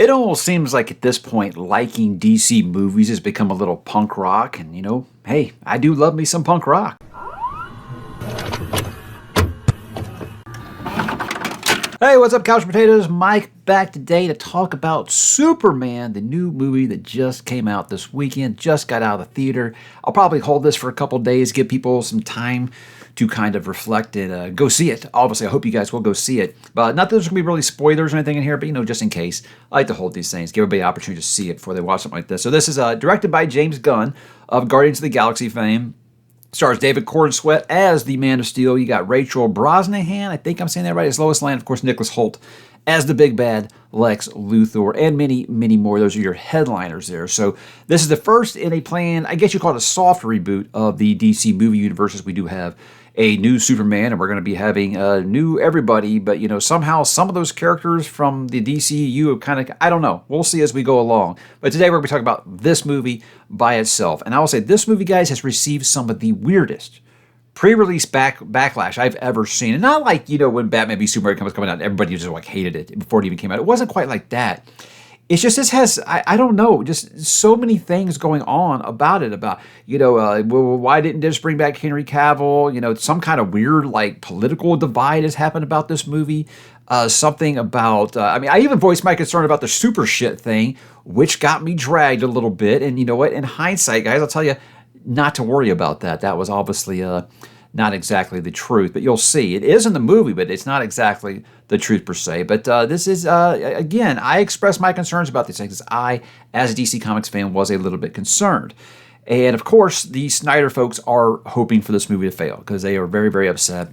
It almost seems like at this point, liking DC movies has become a little punk rock, and hey, I do love me some punk rock. Hey, what's up, Couch Potatoes? Mike back today to talk about Superman, the new movie that just came out this weekend, just got out of the theater. I'll probably hold this for a couple days, give people some time to kind of reflect and go see it. Obviously, I hope you guys will go see it. But not that there's going to be really spoilers or anything in here, but just in case, I like to hold these things, give everybody an opportunity to see it before they watch something like this. So this is directed by James Gunn of Guardians of the Galaxy fame. Stars David Cornsweet as the Man of Steel. You got Rachel Brosnahan, I think I'm saying that right, as Lois Lane. Of course, Nicholas Hoult as the big bad Lex Luthor, and many, many more. Those are your headliners there. So this is the first in a planned, I guess you call it a soft reboot of the DC movie universe, as we do have a new Superman, and we're going to be having a new everybody, but somehow some of those characters from the DCU have kind of, I don't know, we'll see as we go along. But today we're going to be talking about this movie by itself, and I will say this movie, guys, has received some of the weirdest pre-release backlash I've ever seen. And not like, when Batman v Superman was coming out, everybody just like hated it before it even came out. It wasn't quite like that. It's just, this has, I don't know, just so many things going on about it. About, well, why didn't they just bring back Henry Cavill? Some kind of weird, like, political divide has happened about this movie. Something about, I even voiced my concern about the super shit thing, which got me dragged a little bit. And you know what? In hindsight, guys, I'll tell you, not to worry about that. That was obviously not exactly the truth, but you'll see. It is in the movie, but it's not exactly the truth per se. But this is, again, I expressed my concerns about these things. I, as a DC Comics fan, was a little bit concerned. And of course, the Snyder folks are hoping for this movie to fail because they are very, very upset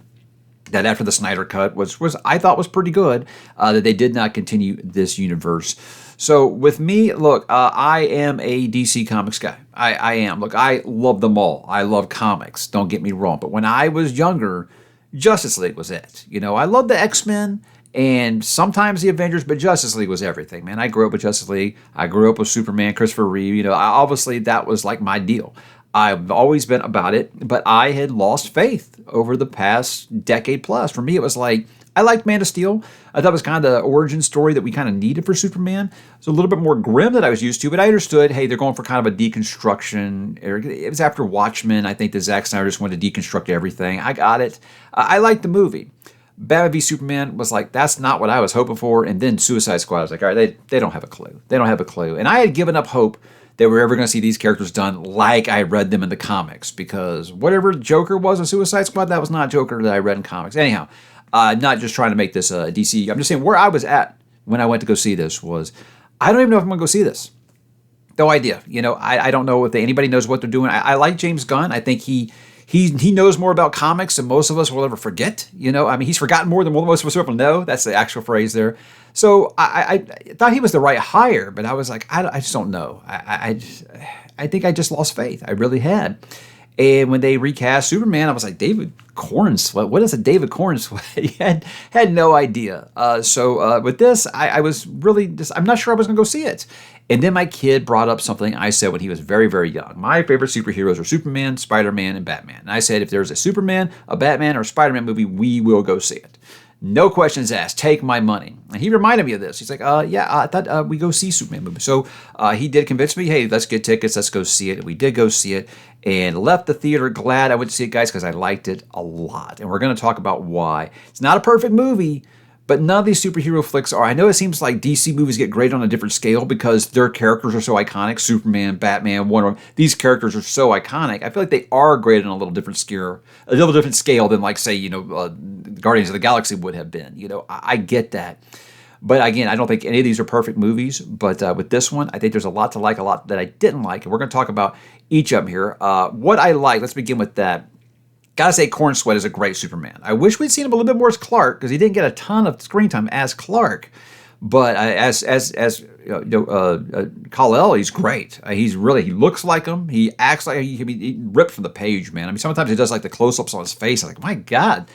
that after the Snyder Cut was I thought was pretty good, that they did not continue this universe. So with me, look, I am a DC Comics guy. I am. Look, I love them all. I love comics. Don't get me wrong. But when I was younger, Justice League was it. I love the X-Men and sometimes the Avengers, but Justice League was everything, man. I grew up with Justice League. I grew up with Superman, Christopher Reeve. Obviously that was like my deal. I've always been about it, but I had lost faith over the past decade plus. For me, it was like, I liked Man of Steel. I thought it was kind of the origin story that we kind of needed for Superman. It's a little bit more grim than I was used to, but I understood, hey, they're going for kind of a deconstruction. It was after Watchmen. I think that Zack Snyder just wanted to deconstruct everything. I got it. I liked the movie. Batman v Superman was like, that's not what I was hoping for. And then Suicide Squad, I was like, all right, they don't have a clue. They don't have a clue. And I had given up hope that we're ever going to see these characters done like I read them in the comics, because whatever Joker was in Suicide Squad, that was not Joker that I read in comics. Anyhow, not just trying to make this a DC. I'm just saying where I was at when I went to go see this was, I don't even know if I'm going to go see this. No idea. I don't know if anybody knows what they're doing. I like James Gunn. I think he knows more about comics than most of us will ever forget. He's forgotten more than most of us will ever know. That's the actual phrase there. So I thought he was the right hire, but I was like, I just don't know. I think I just lost faith. I really had. And when they recast Superman, I was like, David Cornsweet? What is a David Cornsweet? had no idea. So with this, I was really just, I'm not sure I was going to go see it. And then my kid brought up something I said when he was very, very young. My favorite superheroes are Superman, Spider-Man, and Batman. And I said, if there's a Superman, a Batman, or a Spider-Man movie, we will go see it. No questions asked. Take my money. And he reminded me of this. He's like, I thought we go see Superman movie. So he did convince me, hey, let's get tickets. Let's go see it. And we did go see it and left the theater glad I went to see it, guys, because I liked it a lot. And we're going to talk about why. It's not a perfect movie, but none of these superhero flicks are. I know it seems like DC movies get great on a different scale because their characters are so iconic. Superman, Batman, Wonder Woman. These characters are so iconic. I feel like they are great on a little different scale than, like, say, Guardians of the Galaxy would have been. I get that. But again, I don't think any of these are perfect movies. But with this one, I think there's a lot to like, a lot that I didn't like. And we're going to talk about each of them here. What I like, let's begin with that. Gotta say, Cornsweet is a great Superman. I wish we'd seen him a little bit more as Clark, because he didn't get a ton of screen time as Clark. But as Kal-El, he's great. He looks like him. He acts like he ripped from the page, man. Sometimes he does like the close-ups on his face. I'm like, my God,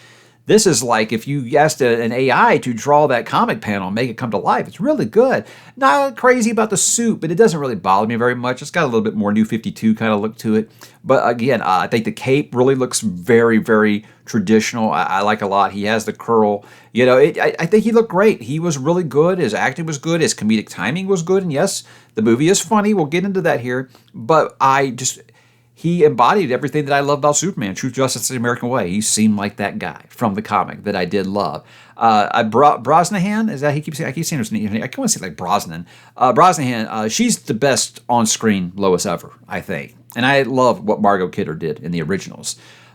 This is like if you asked an AI to draw that comic panel and make it come to life. It's really good. Not crazy about the suit, but it doesn't really bother me very much. It's got a little bit more New 52 kind of look to it. But again, I think the cape really looks very, very traditional. I like a lot. He has the curl. I think he looked great. He was really good. His acting was good. His comedic timing was good. And yes, the movie is funny. We'll get into that here. But he embodied everything that I love about Superman, Truth, Justice, the American Way. He seemed like that guy from the comic that I did love. Brosnahan, is that he keeps saying? I keep saying her name. I can't want to say like Brosnan. Brosnahan, she's the best on-screen Lois ever, I think. And I love what Margot Kidder did in the originals.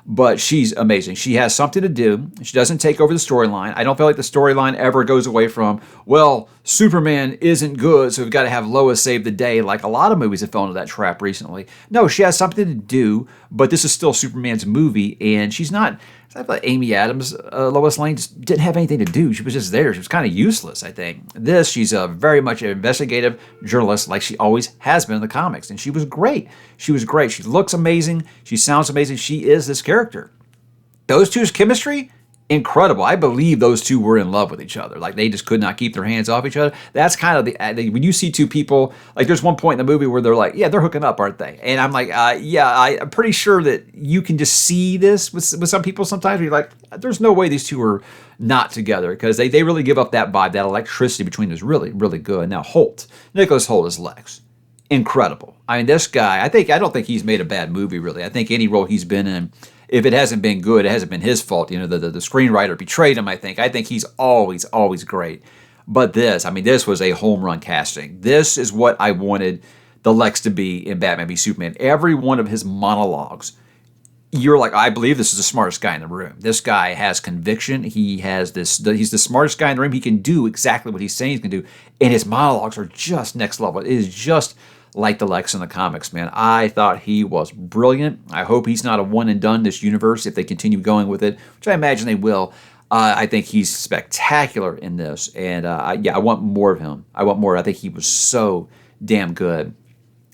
But she's amazing. She has something to do. She doesn't take over the storyline. I don't feel like the storyline ever goes away from, well, Superman isn't good, so we've got to have Lois save the day, like a lot of movies have fallen into that trap recently. No, she has something to do, but this is still Superman's movie, and she's not. It's not like Amy Adams, Lois Lane just didn't have anything to do. She was just there. She was kind of useless, I think. She's very much an investigative journalist like she always has been in the comics, and she was great. She was great. She looks amazing. She sounds amazing. She is this character. Those two's chemistry, incredible. I believe those two were in love with each other. Like they just could not keep their hands off each other. That's kind of when you see two people, like there's one point in the movie where they're like, yeah, they're hooking up, aren't they? And I'm like, I'm pretty sure that you can just see this with some people sometimes. Where you're like, there's no way these two are not together because they really give up that vibe. That electricity between them is really, really good. Now Nicholas Hoult is Lex. Incredible. I mean, this guy, I don't think he's made a bad movie, really. I think any role he's been in, if it hasn't been good, it hasn't been his fault. The screenwriter betrayed him, I think. I think he's always, always great. But this was a home run casting. This is what I wanted the Lex to be in Batman v Superman. Every one of his monologues, you're like, I believe this is the smartest guy in the room. This guy has conviction. He's the smartest guy in the room. He can do exactly what he's saying he can do. And his monologues are just next level. It is just like the Lex in the comics, man. I thought he was brilliant. I hope he's not a one and done this universe if they continue going with it, which I imagine they will. I think he's spectacular in this. And I want more of him. I want more. I think he was so damn good.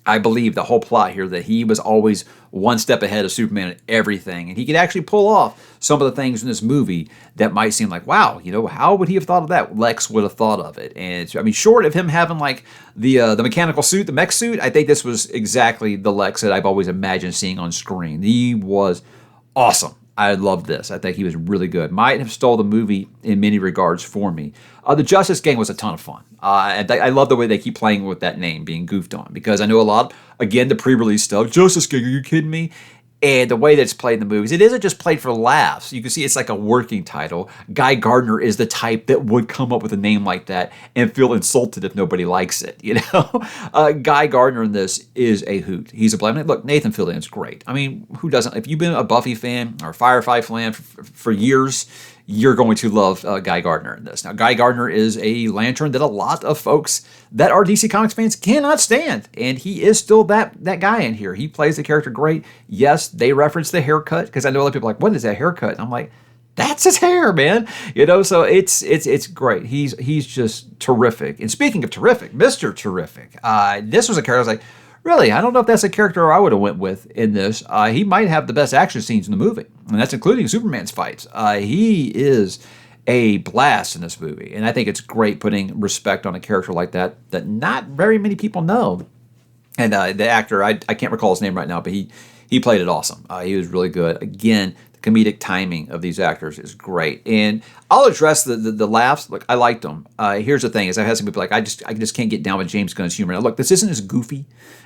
I believe the whole plot here that he was always one step ahead of Superman in everything. And he could actually pull off some of the things in this movie that might seem like, wow, how would he have thought of that? Lex would have thought of it. And short of him having like the mechanical suit, the mech suit, I think this was exactly the Lex that I've always imagined seeing on screen. He was awesome. I loved this. I think he was really good. Might have stole the movie in many regards for me. The Justice Gang was a ton of fun. And I love the way they keep playing with that name being goofed on because I know a lot, again, the pre-release stuff, Justice Gang, are you kidding me? And the way that it's played in the movies, it isn't just played for laughs. You can see it's like a working title. Guy Gardner is the type that would come up with a name like that and feel insulted if nobody likes it. Guy Gardner in this is a hoot. He's a blend. Look, Nathan Fillion's great. I mean, who doesn't? If you've been a Buffy fan or a Firefly fan for years, you're going to love Guy Gardner in this. Now, Guy Gardner is a Lantern that a lot of folks that are DC Comics fans cannot stand, and he is still that guy in here. He plays the character great. Yes, they reference the haircut, because I know a lot of people are like, what is that haircut? And I'm like, that's his hair, man. So it's great. He's just terrific. And speaking of terrific, Mr. Terrific, this was a character I was like, really, I don't know if that's a character I would have went with in this. He might have the best action scenes in the movie, and that's including Superman's fights. He is a blast in this movie, and I think it's great putting respect on a character like that not very many people know. And the actor, I can't recall his name right now, but he played it awesome. He was really good. Again, the comedic timing of these actors is great. And I'll address the laughs. Look, I liked them. Here's the thing: is I've had some people like I just can't get down with James Gunn's humor. Now, look, this isn't as goofy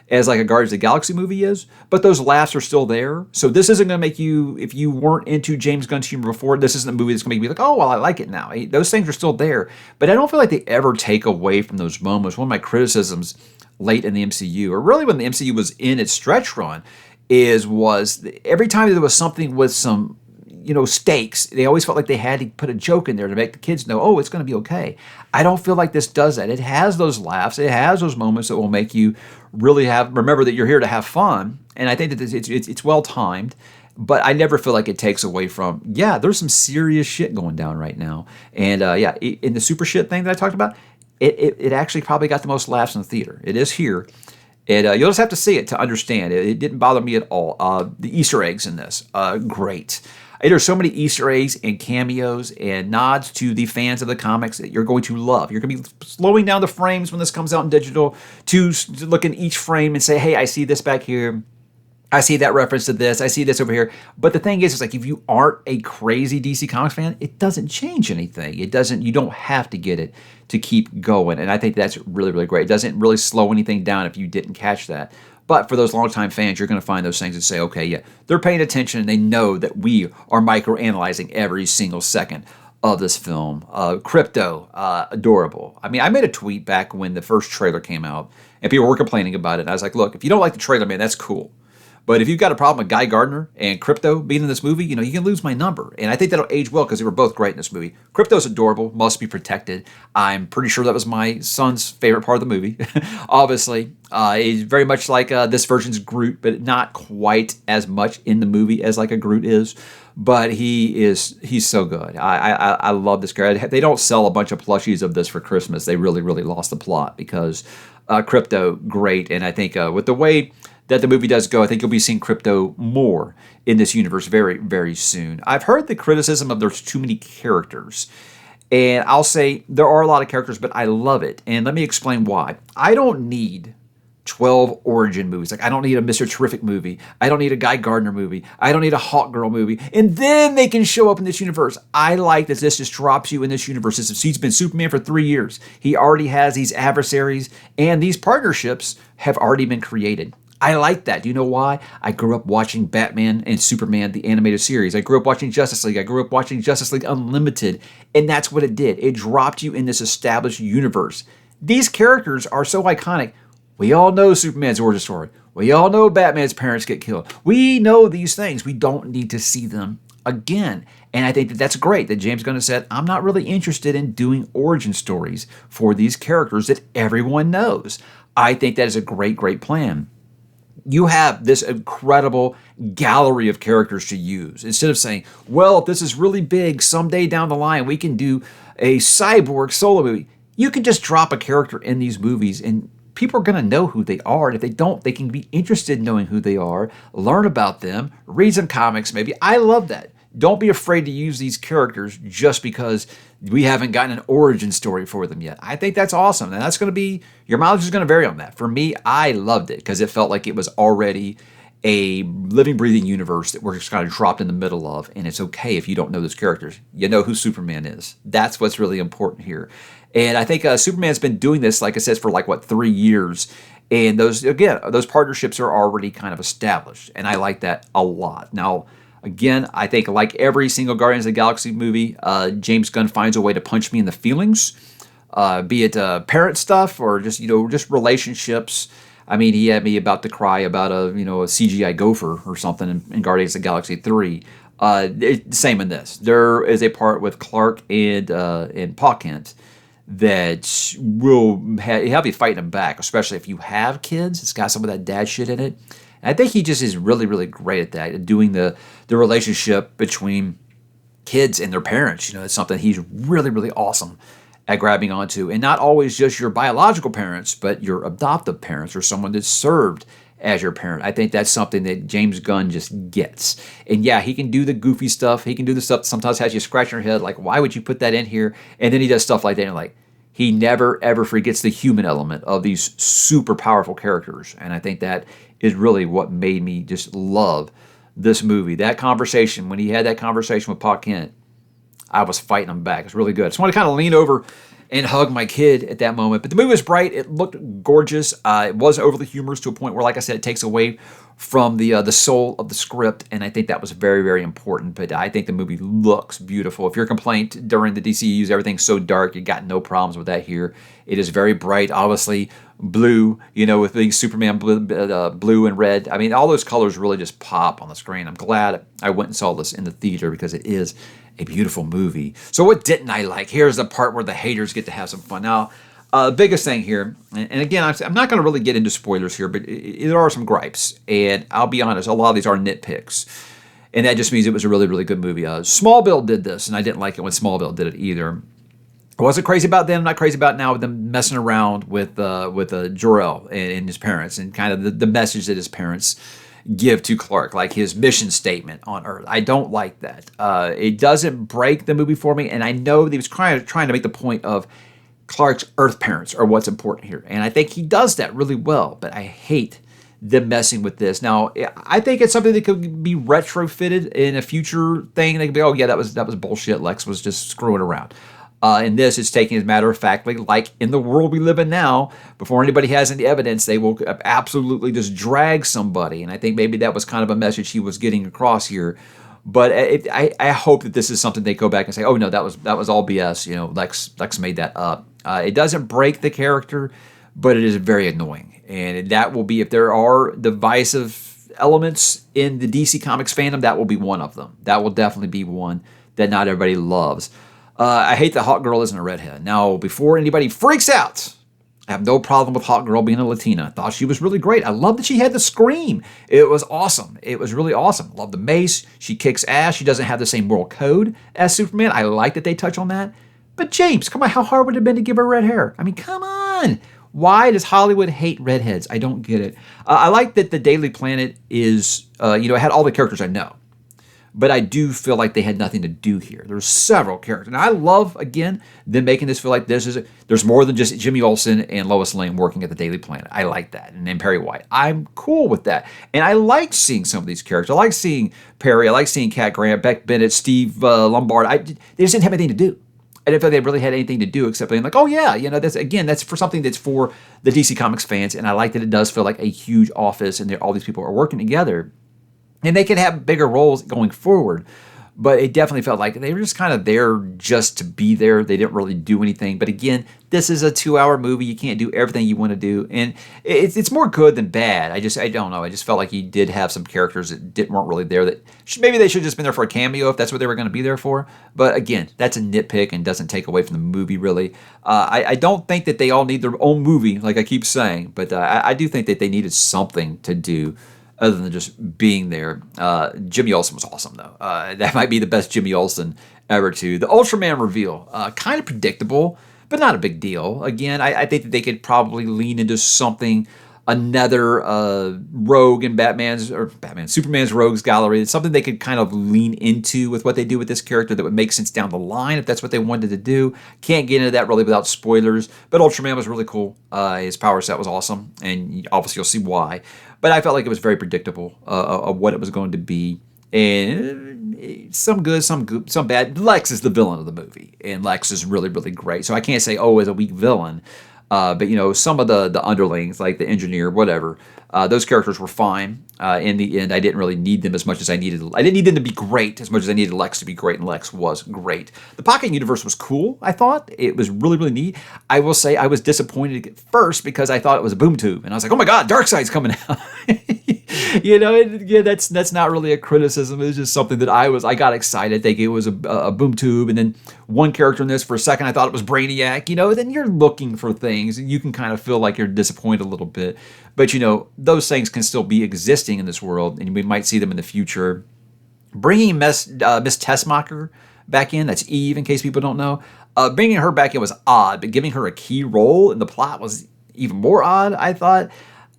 as like a Guardians of the Galaxy movie is, but those laughs are still there. So this isn't going to make you, if you weren't into James Gunn's humor before, this isn't a movie that's going to make you like, oh, well, I like it now. Those things are still there, but I don't feel like they ever take away from those moments. One of my criticisms late in the MCU, or really when the MCU was in its stretch run, was every time there was something with some stakes, they always felt like they had to put a joke in there to make the kids know, oh, it's going to be okay. I don't feel like this does that. It has those laughs. It has those moments that will make you really remember that you're here to have fun. And I think that it's well timed, but I never feel like it takes away from, there's some serious shit going down right now. And in the super shit thing that I talked about, it actually probably got the most laughs in the theater. It is here. And you'll just have to see it to understand. It didn't bother me at all. The Easter eggs in this, great. There's so many Easter eggs and cameos and nods to the fans of the comics that you're going to love. You're going to be slowing down the frames when this comes out in digital to look in each frame and say, hey, I see this back here. I see that reference to this. I see this over here. But the thing is, it's like if you aren't a crazy DC Comics fan, it doesn't change anything. It doesn't. You don't have to get it to keep going. And I think that's really, really great. It doesn't really slow anything down if you didn't catch that. But for those longtime fans, you're going to find those things and say, okay, yeah, they're paying attention and they know that we are microanalyzing every single second of this film. Crypto, adorable. I mean, I made a tweet back when the first trailer came out and people were complaining about it. And I was like, look, if you don't like the trailer, man, that's cool. But if you've got a problem with Guy Gardner and Crypto being in this movie, you can lose my number. And I think that'll age well because they were both great in this movie. Crypto's adorable, must be protected. I'm pretty sure that was my son's favorite part of the movie, obviously. He's very much like this version's Groot, but not quite as much in the movie as like a Groot is. But he's so good. I love this character. They don't sell a bunch of plushies of this for Christmas. They really, really lost the plot because Crypto, great. And I think with the way that the movie does go, I think you'll be seeing Crypto more in this universe very, very soon. I've heard the criticism of there's too many characters. And I'll say there are a lot of characters, but I love it. And let me explain why. I don't need 12 origin movies. Like, I don't need a Mr. Terrific movie. I don't need a Guy Gardner movie. I don't need a Hawk Girl movie. And then they can show up in this universe. I like that this just drops you in this universe. He's been Superman for 3 years. He already has these adversaries, and these partnerships have already been created. I like that. Do you know why? I grew up watching Batman and Superman, the animated series. I grew up watching Justice League. I grew up watching Justice League Unlimited. And that's what it did. It dropped you in this established universe. These characters are so iconic. We all know Superman's origin story. We all know Batman's parents get killed. We know these things. We don't need to see them again. And I think that that's great that James Gunn said, I'm not really interested in doing origin stories for these characters that everyone knows. I think that is a great, great plan. You have this incredible gallery of characters to use. Instead of saying, well, if this is really big, someday down the line, we can do a Cyborg solo movie. You can just drop a character in these movies and people are going to know who they are. And if they don't, they can be interested in knowing who they are, learn about them, read some comics maybe. I love that. Don't be afraid to use these characters just because we haven't gotten an origin story for them yet. I think that's awesome. And that's going to be, your mileage is going to vary on that. For me, I loved it because it felt like it was already a living, breathing universe that we're just kind of dropped in the middle of. And it's okay if you don't know those characters. You know who Superman is. That's what's really important here. And I think Superman's been doing this, like I said, for 3 years. And those partnerships are already kind of established. And I like that a lot. Now, again, I think like every single Guardians of the Galaxy movie, James Gunn finds a way to punch me in the feelings, be it parent stuff or just relationships. I mean, he had me about to cry about a CGI gopher or something in Guardians of the Galaxy 3. Same in this. There is a part with Clark and Pa Kent that will have you fighting him back, especially if you have kids. It's got some of that dad shit in it. And I think he just is really, really great at that, at doing the relationship between kids and their parents. It's something he's really, really awesome at grabbing onto. And not always just your biological parents, but your adoptive parents or someone that served as your parent. I think that's something that James Gunn just gets. And yeah, he can do the goofy stuff. He can do the stuff that sometimes has you scratching your head, like, why would you put that in here? And then he does stuff like that, and like, he never, ever forgets the human element of these super powerful characters. And I think that is really what made me just love this movie. That conversation, when he had that conversation with Pa Kent, I was fighting him back. It's really good. I just want to kind of lean over and hug my kid at that moment. But the movie was bright. It looked gorgeous. It wasn't overly humorous to a point where, like I said, it takes away from the soul of the script. And I think that was very, very important. But I think the movie looks beautiful. If your complaint during the DCU's everything's so dark, you got no problems with that here. It is very bright. Obviously, blue, with being Superman blue and red. I mean, all those colors really just pop on the screen. I'm glad I went and saw this in the theater because it is a beautiful movie. So what didn't I like? Here's the part where the haters get to have some fun. Now, the biggest thing here, and again, I'm not going to really get into spoilers here, but there are some gripes. And I'll be honest, a lot of these are nitpicks. And that just means it was a really, really good movie. Smallville did this, and I didn't like it when Smallville did it either. I wasn't crazy about them, not crazy about now with them messing around with Jor-El and his parents and kind of the message that his parents give to Clark, like his mission statement on Earth. I don't like that. It doesn't break the movie for me, and I know that he was trying to make the point of Clark's Earth parents are what's important here, and I think he does that really well, but I hate them messing with this. Now, I think it's something that could be retrofitted in a future thing. They could be, oh yeah, that was bullshit. Lex was just screwing around. In this, it's taken as matter of factly, like in the world we live in now, before anybody has any evidence, they will absolutely just drag somebody. And I think maybe that was kind of a message he was getting across here. But I hope that this is something they go back and say, oh no, that was all BS. You know, Lex made that up. It doesn't break the character, but it is very annoying. And that will be, if there are divisive elements in the DC Comics fandom, that will be one of them. That will definitely be one that not everybody loves. I hate that Hawk Girl isn't a redhead. Now, before anybody freaks out, I have no problem with Hawk Girl being a Latina. I thought she was really great. I love that she had the scream. It was awesome. It was really awesome. Love the mace. She kicks ass. She doesn't have the same moral code as Superman. I like that they touch on that. But James, come on, how hard would it have been to give her red hair? I mean, come on. Why does Hollywood hate redheads? I don't get it. I like that the Daily Planet is, it had all the characters I know. But I do feel like they had nothing to do here. There's several characters. And I love, again, them making this feel like there's more than just Jimmy Olsen and Lois Lane working at the Daily Planet. I like that. And then Perry White. I'm cool with that. And I like seeing some of these characters. I like seeing Perry. I like seeing Cat Grant, Beck Bennett, Steve Lombard. They just didn't have anything to do. I didn't feel like they really had anything to do except being like, oh yeah, that's for something that's for the DC Comics fans. And I like that it does feel like a huge office and all these people are working together. And they could have bigger roles going forward. But it definitely felt like they were just kind of there just to be there. They didn't really do anything. But again, this is a 2-hour movie. You can't do everything you want to do. And it's more good than bad. I don't know. I just felt like you did have some characters that weren't really there. That maybe they should have just been there for a cameo if that's what they were going to be there for. But again, that's a nitpick and doesn't take away from the movie really. I don't think that they all need their own movie, like I keep saying. But I do think that they needed something to do other than just being there. Jimmy Olsen was awesome, though. That might be the best Jimmy Olsen ever, too. The Ultraman reveal, kind of predictable, but not a big deal. Again, I think that they could probably lean into something, another rogue in Superman's rogues gallery. It's something they could kind of lean into with what they do with this character that would make sense down the line if that's what they wanted to do. Can't get into that really without spoilers, but Ultraman was really cool. His power set was awesome, and obviously you'll see why. But I felt like it was very predictable of what it was going to be. And some good, some bad. Lex is the villain of the movie, and Lex is really, really great. So I can't say, as a weak villain. But some of the underlings, like the engineer, whatever, those characters were fine. In the end, I didn't really need them as much as I needed. I didn't need them to be great as much as I needed Lex to be great, and Lex was great. The Pocket Universe was cool, I thought. It was really, really neat. I will say I was disappointed at first because I thought it was a boom tube. And I was like, oh my God, Darkseid's coming out. That's not really a criticism. It was just something that I got excited. They gave it was a boom tube. And then one character in this, for a second, I thought it was Brainiac. Then you're looking for things. And you can kind of feel like you're disappointed a little bit. But, those things can still be existing in this world. And we might see them in the future. Bringing Miss Tessmacher back in, that's Eve, in case people don't know. Bringing her back in was odd. But giving her a key role in the plot was even more odd, I thought.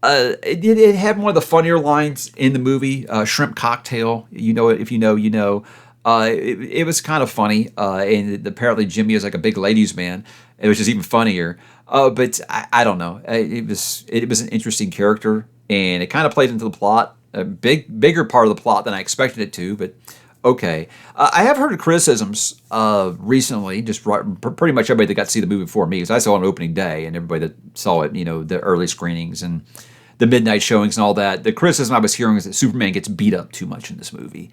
It had one of the funnier lines in the movie, shrimp cocktail. You know it. If you know, you know. It was kind of funny. And apparently Jimmy is like a big ladies' man. It was just even funnier. But I don't know. It was an interesting character, and it kind of played into the plot. A bigger part of the plot than I expected it to, but okay. I have heard criticisms recently, just pretty much everybody that got to see the movie before me, because I saw it on opening day, and everybody that saw it, the early screenings and the midnight showings and all that. The criticism I was hearing is that Superman gets beat up too much in this movie.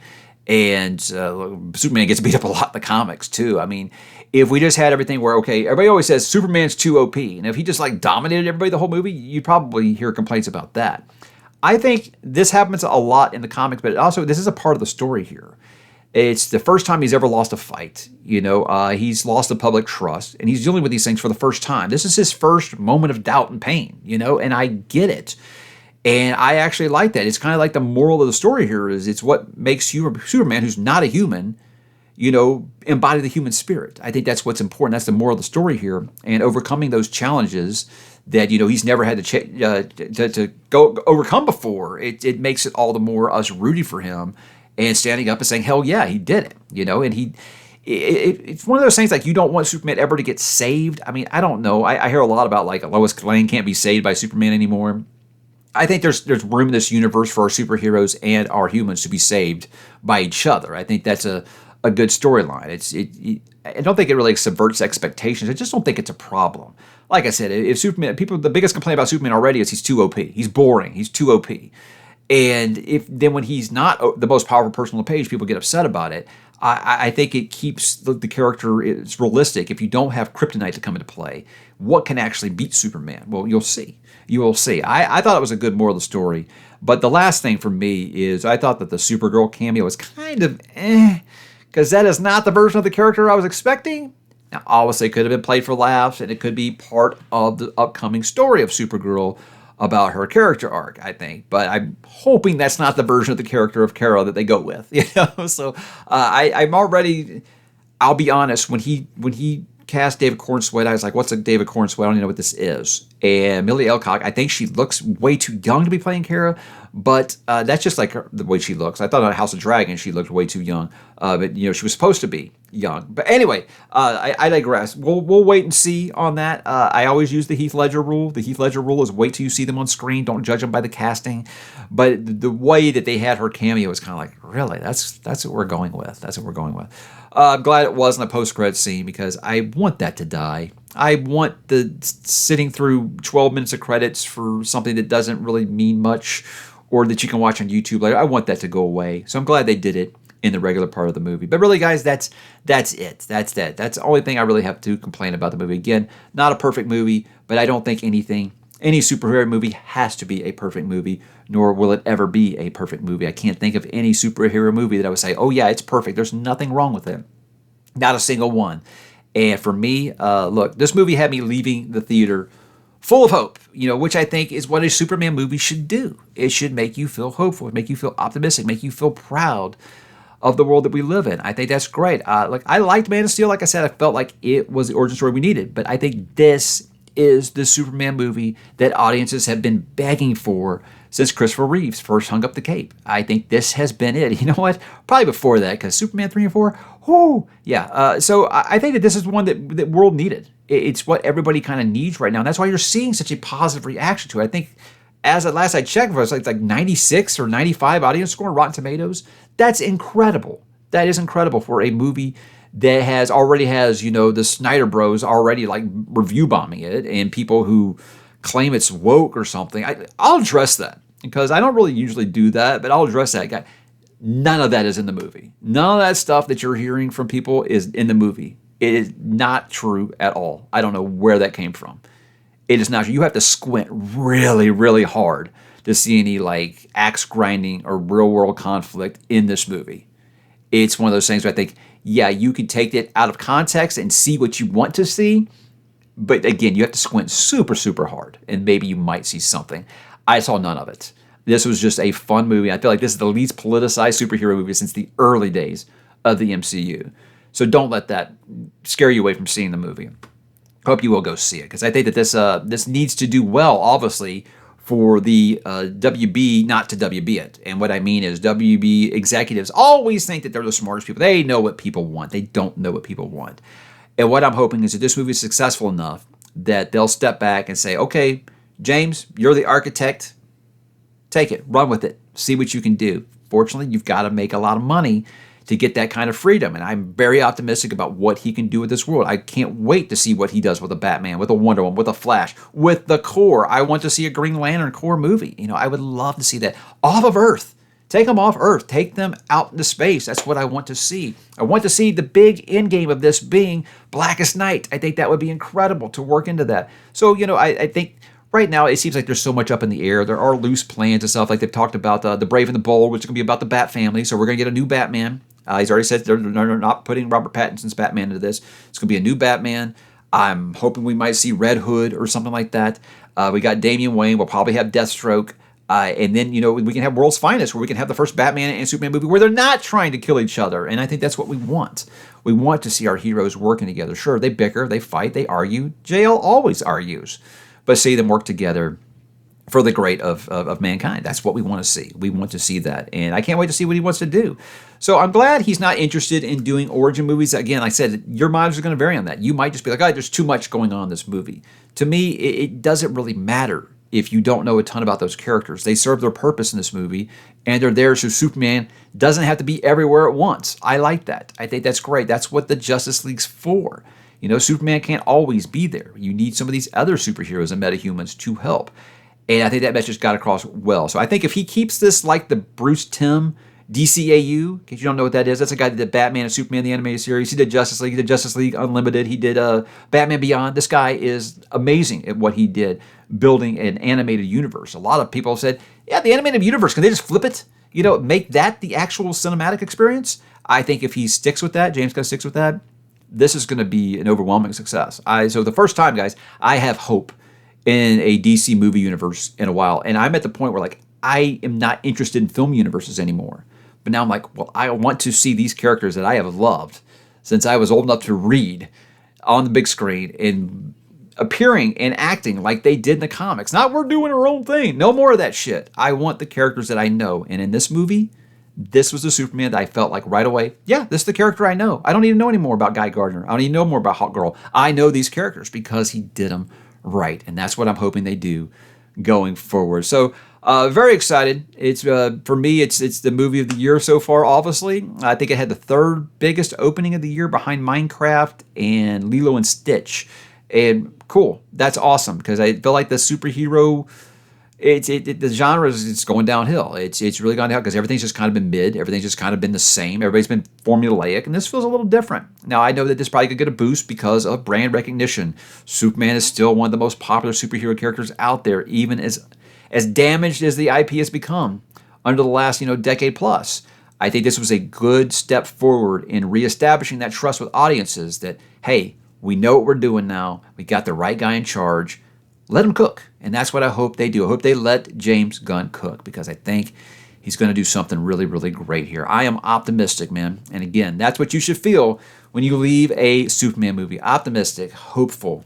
And Superman gets beat up a lot in the comics, too. I mean, if we just had everything where, okay, everybody always says Superman's too OP. And if he just, dominated everybody the whole movie, you'd probably hear complaints about that. I think this happens a lot in the comics, but also this is a part of the story here. It's the first time he's ever lost a fight. He's lost the public trust, and he's dealing with these things for the first time. This is his first moment of doubt and pain, and I get it. And I actually like that. It's kind of like the moral of the story here is it's what makes you Superman, who's not a human, embody the human spirit. I think that's what's important. That's the moral of the story here. And overcoming those challenges that, he's never had to go overcome before, it makes it all the more us rooting for him and standing up and saying, hell yeah, he did it, and it's one of those things like you don't want Superman ever to get saved. I mean, I don't know. I hear a lot about like Lois Lane can't be saved by Superman anymore. I think there's room in this universe for our superheroes and our humans to be saved by each other. I think that's a good storyline. I don't think it really subverts expectations. I just don't think it's a problem. Like I said, if Superman, the biggest complaint about Superman already is he's too OP. He's boring. He's too OP. And when he's not the most powerful person on the page, people get upset about it. I think it keeps the character is realistic. If you don't have kryptonite to come into play, what can actually beat Superman? Well, you'll see. You will see. I thought it was a good moral of the story. But the last thing for me is I thought that the Supergirl cameo was kind of because that is not the version of the character I was expecting. Now, obviously, it could have been played for laughs, and it could be part of the upcoming story of Supergirl about her character arc, I think. But I'm hoping that's not the version of the character of Kara that they go with. So I'm already. I'll be honest. When he cast David Cornsweet, I was like, "What's a David Cornsweet? I don't even know what this is." And Millie Alcock, I think she looks way too young to be playing Kara, but that's just like the way she looks. I thought on House of Dragon she looked way too young, but she was supposed to be young. But anyway, I digress. We'll wait and see on that. I always use the Heath Ledger rule. The Heath Ledger rule is wait till you see them on screen. Don't judge them by the casting. But the way that they had her cameo is kind of like, really, that's what we're going with. That's what we're going with. I'm glad it wasn't a post-credit scene because I want that to die. I want the sitting through 12 minutes of credits for something that doesn't really mean much or that you can watch on YouTube later. I want that to go away. So I'm glad they did it in the regular part of the movie. But really, guys, that's it. That's the only thing I really have to complain about the movie. Again, not a perfect movie, but I don't think any superhero movie has to be a perfect movie, nor will it ever be a perfect movie. I can't think of any superhero movie that I would say, oh yeah, it's perfect. There's nothing wrong with it. Not a single one. And for me, look, this movie had me leaving the theater full of hope, which I think is what a Superman movie should do. It should make you feel hopeful, make you feel optimistic, make you feel proud of the world that we live in. I think that's great. I liked Man of Steel. Like I said, I felt like it was the origin story we needed. But I think this is the Superman movie that audiences have been begging for since Christopher Reeves first hung up the cape. I think this has been it. You know what? Probably before that, because Superman 3 and 4, yeah. So I think that this is the one that the world needed. It's what everybody kind of needs right now. And that's why you're seeing such a positive reaction to it. I think as at last I checked, it was like 96 or 95 audience score on Rotten Tomatoes. That's incredible. That is incredible for a movie that already has the Snyder Bros already like review bombing it and people who claim it's woke or something. I'll address that because I don't really usually do that, but I'll address that. Guy, none of that is in the movie. None of that stuff that you're hearing from people is in the movie. It is not true at all. I don't know where that came from. It is not true. You have to squint really, really hard to see any like axe grinding or real world conflict in this movie. It's one of those things where I think, yeah, you can take it out of context and see what you want to see. But again, you have to squint super, super hard. And maybe you might see something. I saw none of it. This was just a fun movie. I feel like this is the least politicized superhero movie since the early days of the MCU. So don't let that scare you away from seeing the movie. Hope you will go see it. Because I think that this needs to do well, obviously, for the WB not to WB it. And what I mean is WB executives always think that they're the smartest people. They know what people want. They don't know what people want. And what I'm hoping is that this movie is successful enough that they'll step back and say, okay, James, you're the architect. Take it. Run with it. See what you can do. Fortunately, you've got to make a lot of money to get that kind of freedom. And I'm very optimistic about what he can do with this world. I can't wait to see what he does with a Batman, with a Wonder Woman, with a Flash, with the Core. I want to see a Green Lantern Core movie. I would love to see that. Off of Earth. Take them off Earth. Take them out into space. That's what I want to see. I want to see the big end game of this being Blackest Night. I think that would be incredible to work into that. So, I think right now it seems like there's so much up in the air. There are loose plans and stuff. Like they've talked about the Brave and the Bold, which is going to be about the Bat family. So we're going to get a new Batman. He's already said they're not putting Robert Pattinson's Batman into this. It's going to be a new Batman. I'm hoping we might see Red Hood or something like that. We got Damian Wayne. We'll probably have Deathstroke. And then, we can have World's Finest, where we can have the first Batman and Superman movie where they're not trying to kill each other. And I think that's what we want. We want to see our heroes working together. Sure, they bicker, they fight, they argue. JL always argues. But see them work together for the great of mankind. That's what we want to see. We want to see that. And I can't wait to see what he wants to do. So I'm glad he's not interested in doing origin movies. Again, like I said, your mileage is going to vary on that. You might just be like, oh, there's too much going on in this movie. To me, it doesn't really matter if you don't know a ton about those characters. They serve their purpose in this movie, and they're there so Superman doesn't have to be everywhere at once. I like that. I think that's great. That's what the Justice League's for. Superman can't always be there. You need some of these other superheroes and metahumans to help. And I think that message got across well. So I think if he keeps this like the Bruce Timm DCAU, in case you don't know what that is, that's a guy that did Batman and Superman, the animated series. He did Justice League. He did Justice League Unlimited. He did Batman Beyond. This guy is amazing at what he did, building an animated universe. A lot of people said, yeah, the animated universe, can they just flip it? Make that the actual cinematic experience? I think if he sticks with that, James Gunn sticks with that, this is going to be an overwhelming success. So the first time, guys, I have hope in a DC movie universe in a while. And I'm at the point where, I am not interested in film universes anymore. But now I'm like, well, I want to see these characters that I have loved since I was old enough to read on the big screen and appearing and acting like they did in the comics. Not we're doing our own thing. No more of that shit. I want the characters that I know. And in this movie, this was the Superman that I felt like right away, yeah, this is the character I know. I don't need to know any more about Guy Gardner. I don't need to know more about Hawkgirl. I know these characters because he did them right. And that's what I'm hoping they do going forward. So very excited. It's for me, it's the movie of the year so far, obviously. I think it had the third biggest opening of the year behind Minecraft and Lilo and Stitch. And cool. That's awesome because I feel like the superhero, the genre is going downhill. It's really gone down because everything's just kind of been mid. Everything's just kind of been the same. Everybody's been formulaic, and this feels a little different. Now, I know that this probably could get a boost because of brand recognition. Superman is still one of the most popular superhero characters out there, even as damaged as the IP has become under the last decade plus. I think this was a good step forward in reestablishing that trust with audiences that, hey, we know what we're doing now. We got the right guy in charge. Let him cook. And that's what I hope they do. I hope they let James Gunn cook because I think he's going to do something really, really great here. I am optimistic, man. And again, that's what you should feel when you leave a Superman movie. Optimistic, hopeful.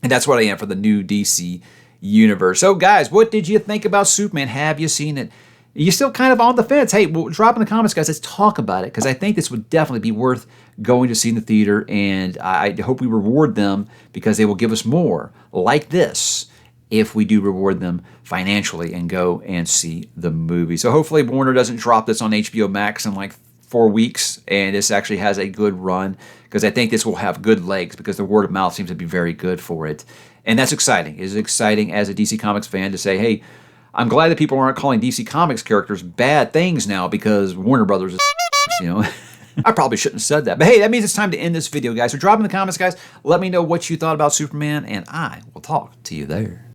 And that's what I am for the new DC universe. So guys, what did you think about Superman? Have you seen it? Are you still kind of on the fence? Hey, well, drop in the comments, guys. Let's talk about it because I think this would definitely be worth going to see in the theater, and I hope we reward them because they will give us more like this if we do reward them financially and go and see the movie. So hopefully Warner doesn't drop this on HBO Max in like 4 weeks, and this actually has a good run because I think this will have good legs because the word of mouth seems to be very good for it. And that's exciting. It's exciting as a DC Comics fan to say, hey, I'm glad that people aren't calling DC Comics characters bad things now because Warner Brothers is, I probably shouldn't have said that. But hey, that means it's time to end this video, guys. So drop in the comments, guys. Let me know what you thought about Superman, and I will talk to you there.